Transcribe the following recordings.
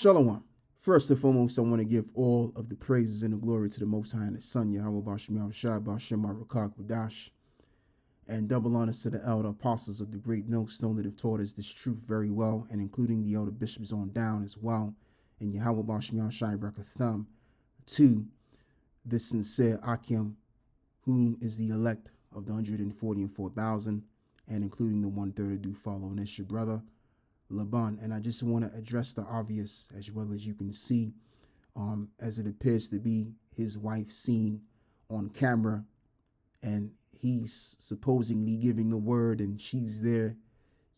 Shalom. First and foremost, I want to give all of the praises and the glory to the Most High and His Son, Yahweh Bashem Yahushua Bashem Barakah Qudash, and double honors to the elder apostles of the great millstone that have taught us this truth very well, and including the elder bishops on down as well, and Yahweh Bashem Yahushua Barakatham, to the sincere Akim, whom is the elect of the 144,000, and including the 1/3 that do follow. And it's your brother Laban. And I just want to address the obvious, as well as you can see, as it appears to be his wife seen on camera, and he's supposedly giving the word, and she's there,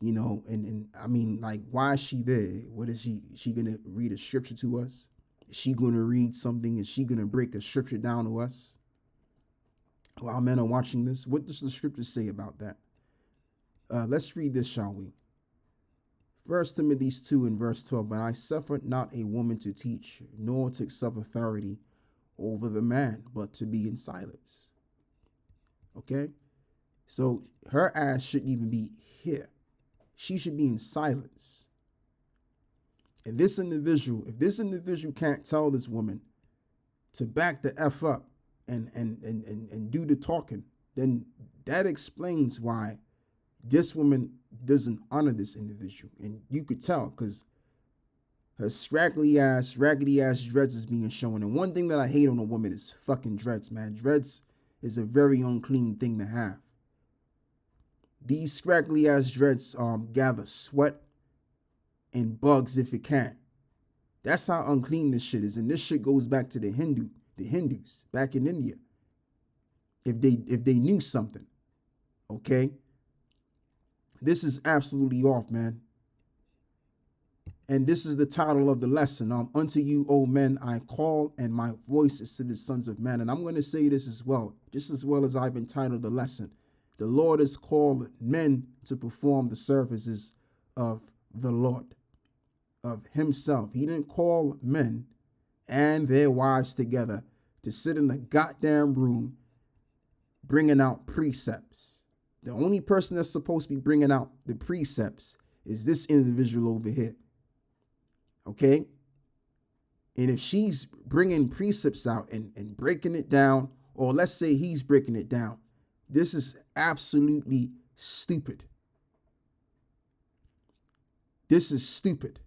you know, and I mean, like, why is she there? What is she gonna read a scripture to us? Is she gonna read something? Is she gonna break the scripture down to us while men are watching this? What does the scripture say about that? Let's read this, shall we? 1 Timothy 2 and verse 12, but I suffered not a woman to teach, nor to accept authority over the man, but to be in silence. Okay? So her ass shouldn't even be here. She should be in silence. And this individual, if this individual can't tell this woman to back the F up and do the talking, then that explains why this woman doesn't honor this individual. And you could tell because her raggedy ass dreads is being shown. And one thing that I hate on a woman is fucking dreads, man. Dreads is a very unclean thing to have. These scraggly ass dreads gather sweat and bugs if it can. That's how unclean this shit is. And this shit goes back to the Hindus back in India. If they knew something, okay? This is absolutely off, man. And this is the title of the lesson. Unto you, O men, I call, and my voice is to the sons of men. And I'm going to say this as well, just as well as I've entitled the lesson. The Lord has called men to perform the services of the Lord, of himself. He didn't call men and their wives together to sit in the goddamn room bringing out precepts. The only person that's supposed to be bringing out the precepts is this individual over here. Okay? And if she's bringing precepts out and breaking it down, or let's say he's breaking it down, this is absolutely stupid. This is stupid.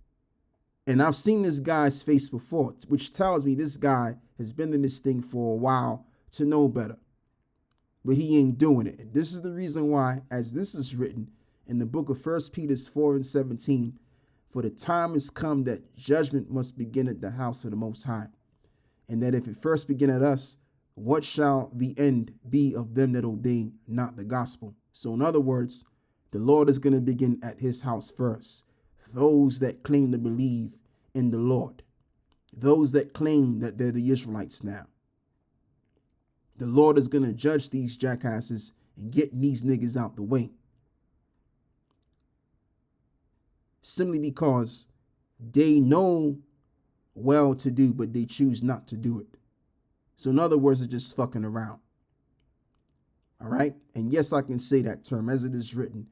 And I've seen this guy's face before, which tells me this guy has been in this thing for a while to know better. But he ain't doing it. And this is the reason why, as this is written in the book of 1 Peter 4 and 17, for the time has come that judgment must begin at the house of the Most High. And that if it first begin at us, what shall the end be of them that obey not the gospel? So in other words, the Lord is going to begin at his house first. Those that claim to believe in the Lord. Those that claim that they're the Israelites now. The Lord is going to judge these jackasses and get these niggas out the way. Simply because they know well to do, but they choose not to do it. So in other words, they're just fucking around. All right? And yes, I can say that term as it is written,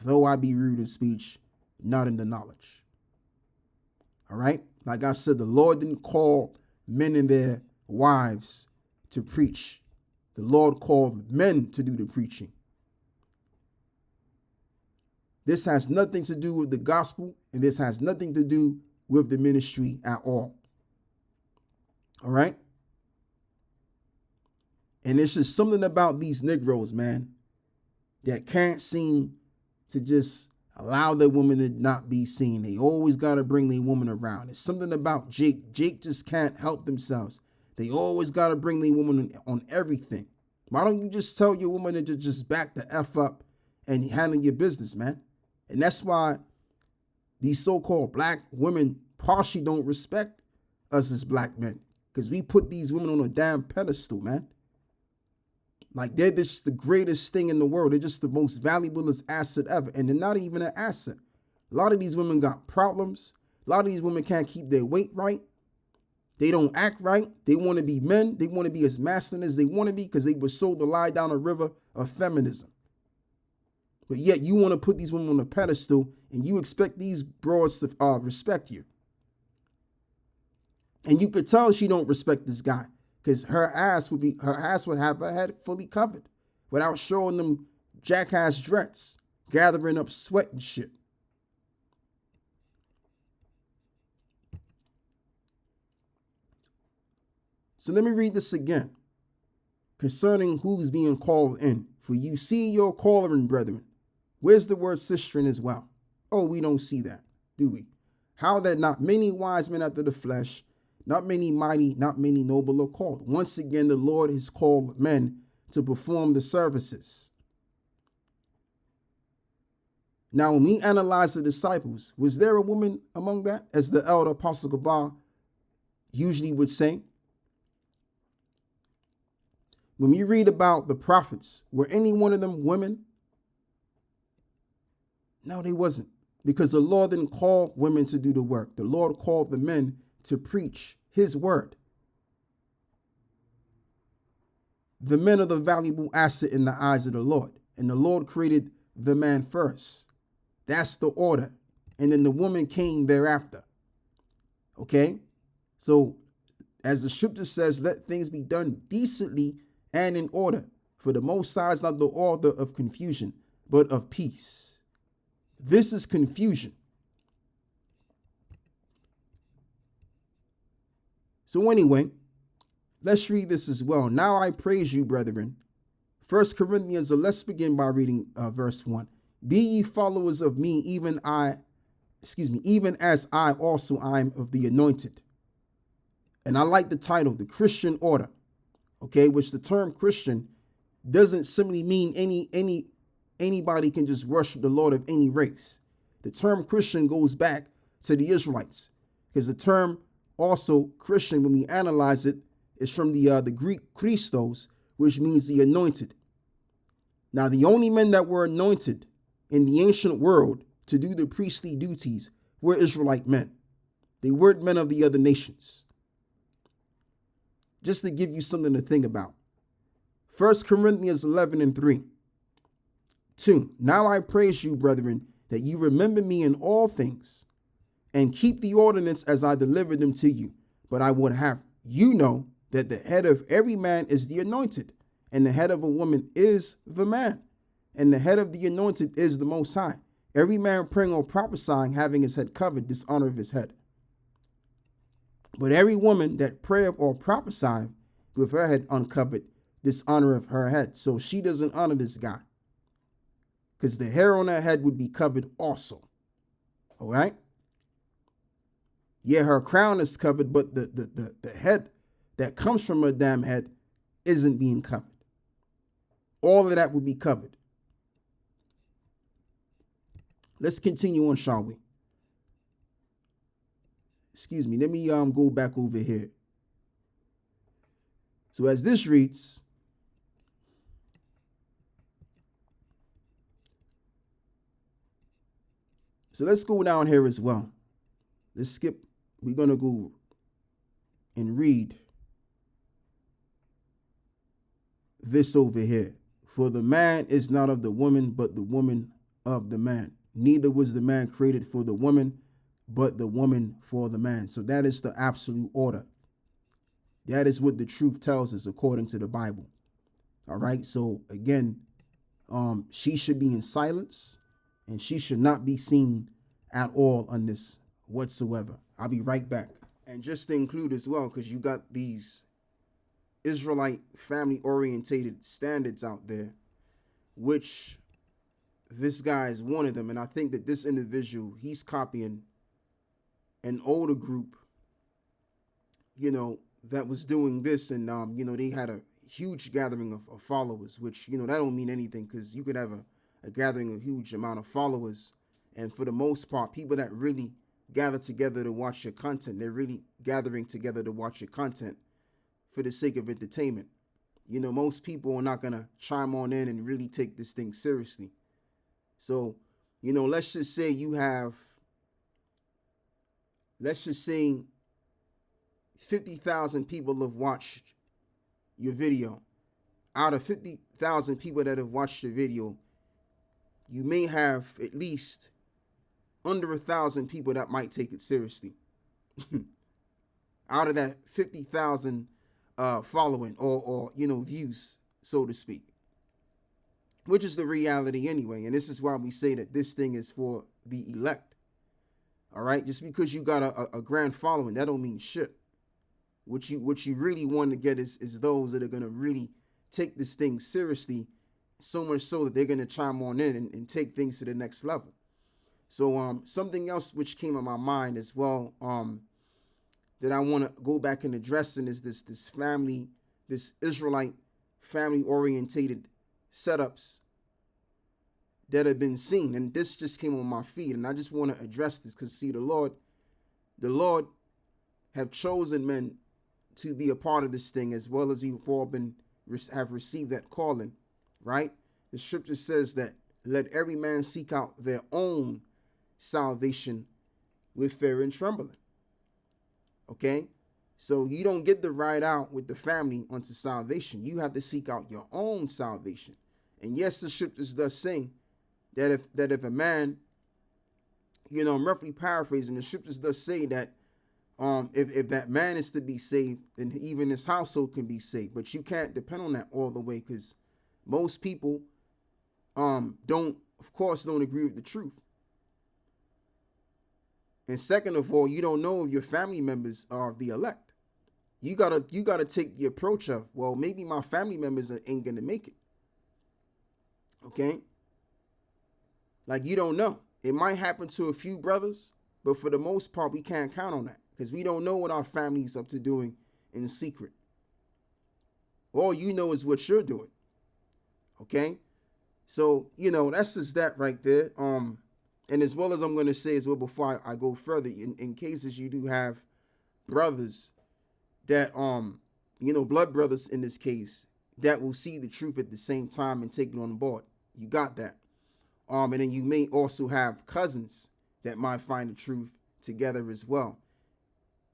though I be rude in speech, not in the knowledge. All right? Like I said, the Lord didn't call men and their wives to preach. The Lord called men to do the preaching. This has nothing to do with the gospel, and this has nothing to do with the ministry at all. All right? And it's just something about these Negroes, man, that can't seem to just allow their woman to not be seen. They always got to bring their woman around. It's something about Jake. Jake just can't help themselves. They always got to bring their woman on everything. Why don't you just tell your woman to just back the F up and handle your business, man? And that's why these so-called black women partially don't respect us as black men, because we put these women on a damn pedestal, man. Like they're just the greatest thing in the world. They're just the most valuable asset ever. And they're not even an asset. A lot of these women got problems. A lot of these women can't keep their weight right. They don't act right. They want to be men. They want to be as masculine as they want to be because they were sold to lie down a river of feminism. But yet you want to put these women on a pedestal and you expect these broads to respect you. And you could tell she don't respect this guy because her ass would have her head fully covered without showing them jackass dreads, gathering up sweat and shit. So let me read this again concerning who's being called in. For you see your calling, brethren. Where's the word sistren as well? Oh, we don't see that, do we? How that not many wise men after the flesh, not many mighty, not many noble are called. Once again, the Lord has called men to perform the services. Now, when we analyze the disciples, was there a woman among that? As the elder Apostle Gabar usually would say. When we read about the prophets, were any one of them women? No, they wasn't. Because the Lord didn't call women to do the work. The Lord called the men to preach his word. The men are the valuable asset in the eyes of the Lord. And the Lord created the man first. That's the order. And then the woman came thereafter. Okay? So, as the scripture says, let things be done decently and in order. For the Most High is not the author of confusion, but of peace. This is confusion. So anyway, let's read this as well. Now I praise you, brethren. 1 Corinthians, let's begin by reading verse 1. Be ye followers of me, even as I also am of the anointed. And I like the title, the Christian order. Okay, which the term Christian doesn't simply mean anybody can just worship the Lord of any race. The term Christian goes back to the Israelites, because the term also Christian, when we analyze it, is from the Greek Christos, which means the anointed. Now, the only men that were anointed in the ancient world to do the priestly duties were Israelite men. They weren't men of the other nations. Just to give you something to think about. 1 Corinthians 11 and 3. 2. Now I praise you, brethren, that you remember me in all things, and keep the ordinance as I delivered them to you. But I would have you know that the head of every man is the anointed, and the head of a woman is the man, and the head of the anointed is the Most High. Every man praying or prophesying, having his head covered, dishonor of his head. But every woman that prayeth or prophesieth with her head uncovered, dishonor of her head. So she doesn't honor this guy, because the hair on her head would be covered also. All right. Yeah, her crown is covered, but the head that comes from her damn head isn't being covered. All of that would be covered. Let's continue on, shall we? Excuse me, let me go back over here. So as this reads, so let's go down here as well. Let's skip. We're going to go and read this over here. For the man is not of the woman, but the woman of the man. Neither was the man created for the woman, but the woman for the man. So that is the absolute order. That is what the truth tells us according to the Bible. All right. So again, she should be in silence, and she should not be seen at all on this whatsoever. I'll be right back. And just to include as well, because you got these Israelite family orientated standards out there, which this guy is one of them. And I think that this individual, he's copying an older group, that was doing this. And, they had a huge gathering of followers, which, that don't mean anything, because you could have a gathering of huge amount of followers. And for the most part, people that really gather together to watch your content, they're really gathering together to watch your content for the sake of entertainment. Most people are not going to chime on in and really take this thing seriously. So, let's just say 50,000 people have watched your video. Out of 50,000 people that have watched the video, you may have at least under 1,000 people that might take it seriously. out of that 50,000 following or views, so to speak, which is the reality anyway. And this is why we say that this thing is for the elect. All right, just because you got a grand following, that don't mean shit. What you really want to get is those that are gonna really take this thing seriously, so much so that they're gonna chime on in and take things to the next level. So something else which came in my mind as well, that I want to go back and addressing is this Israelite family orientated setups that have been seen. And this just came on my feed, and I just want to address this because see, the Lord have chosen men to be a part of this thing, as well as we've all have received that calling, right? The scripture says that let every man seek out their own salvation with fear and trembling. Okay, so you don't get the ride out with the family unto salvation. You have to seek out your own salvation. And yes, the scriptures does say that if a man, I'm roughly paraphrasing, the scriptures does say that if that man is to be saved, then even his household can be saved. But you can't depend on that all the way, because most people don't agree with the truth. And second of all, you don't know if your family members are the elect. You gotta take the approach of, well, maybe my family members ain't gonna make it. Okay? Like, you don't know. It might happen to a few brothers, but for the most part, we can't count on that because we don't know what our family's up to doing in secret. All you know is what you're doing. Okay? So, that's just that right there. And as well as I'm going to say as well before I go further, in cases you do have brothers that, blood brothers in this case, that will see the truth at the same time and take it on board. You got that. And then you may also have cousins that might find the truth together as well.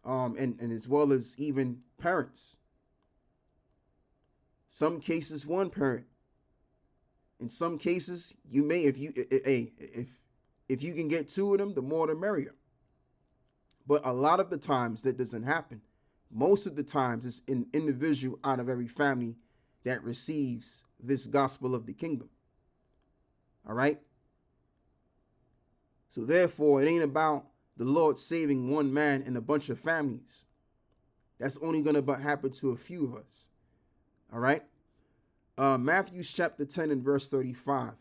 And as well as even parents. Some cases, one parent. In some cases, you may, if you can get two of them, the more the merrier. But a lot of the times that doesn't happen. Most of the times it's an individual out of every family that receives this gospel of the kingdom. All right? So therefore, it ain't about the Lord saving one man and a bunch of families. That's only going to happen to a few of us. All right? Matthew chapter 10 and verse 35.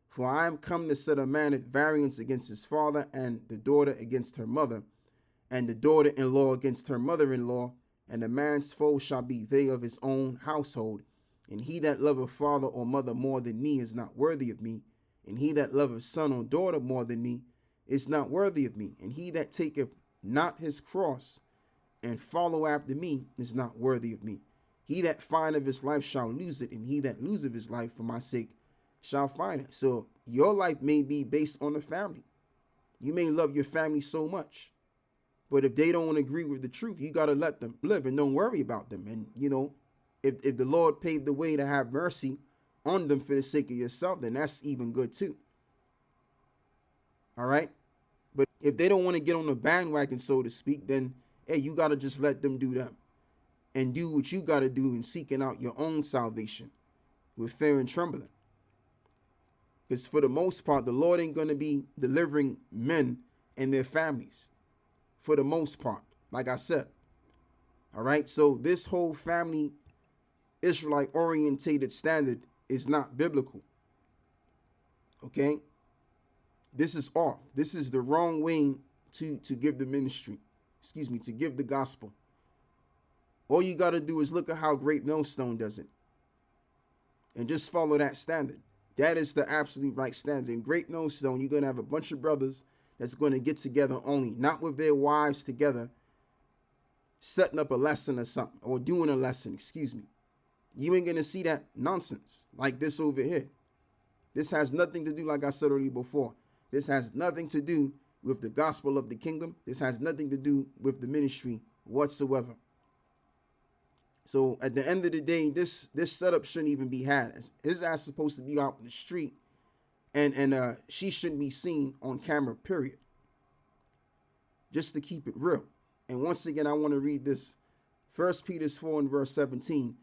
For I am come to set a man at variance against his father, and the daughter against her mother, and the daughter-in-law against her mother-in-law, and the man's foe shall be they of his own household. And he that loveth father or mother more than me is not worthy of me. And he that loveth son or daughter more than me is not worthy of me. And he that taketh not his cross and follow after me is not worthy of me. He that findeth his life shall lose it, and he that loseth his life for my sake shall find it. So your life may be based on the family. You may love your family so much, but if they don't agree with the truth, you got to let them live and don't worry about them. And, if the Lord paved the way to have mercy on them for the sake of yourself, then that's even good too. All right. But if they don't want to get on the bandwagon, so to speak, then, hey, you got to just let them do them and do what you got to do in seeking out your own salvation with fear and trembling. Because for the most part, the Lord ain't going to be delivering men and their families for the most part, like I said. All right. So this whole family Israelite orientated standard is not biblical. Okay. This is off. This is the wrong way to give the ministry. To give the gospel. All you got to do is look at how Great Millstone does it. And just follow that standard. That is the absolute right standard. In Great Millstone, you're going to have a bunch of brothers that's going to get together only, not with their wives together, setting up a lesson or something, or doing a lesson, You ain't going to see that nonsense like this over here. This has nothing to do, like I said earlier before, this has nothing to do with the gospel of the kingdom. This has nothing to do with the ministry whatsoever. So at the end of the day, this setup shouldn't even be had. His ass is supposed to be out in the street, and she shouldn't be seen on camera, period. Just to keep it real. And once again, I want to read this. 1 Peter 4 and verse 17.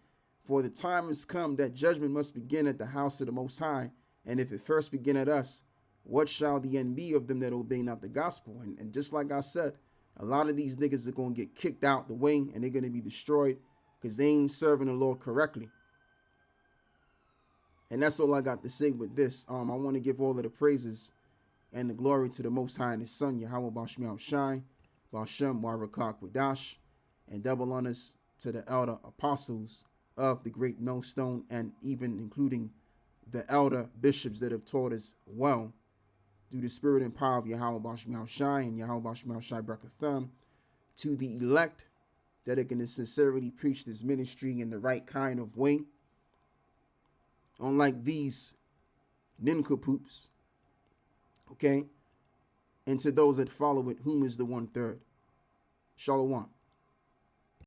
For the time has come that judgment must begin at the house of the Most High. And if it first begin at us, what shall the end be of them that obey not the gospel? And just like I said, a lot of these niggas are going to get kicked out the way and they're going to be destroyed because they ain't serving the Lord correctly. And that's all I got to say with this. I want to give all of the praises and the glory to the Most High and His Son, Yahweh Bashmiel Shai, Bashem Warakak Wadash, and double honors to the elder apostles of the great millstone, and even including the elder bishops that have taught us well through the spirit and power of Yahweh Bashmiel Shai and Yahweh Bashmiel Shai Brakatham, to the elect that it can in sincerity preach this ministry in the right kind of way. Unlike these nincompoops, okay? And to those that follow it, whom is the 1/3. Shalom.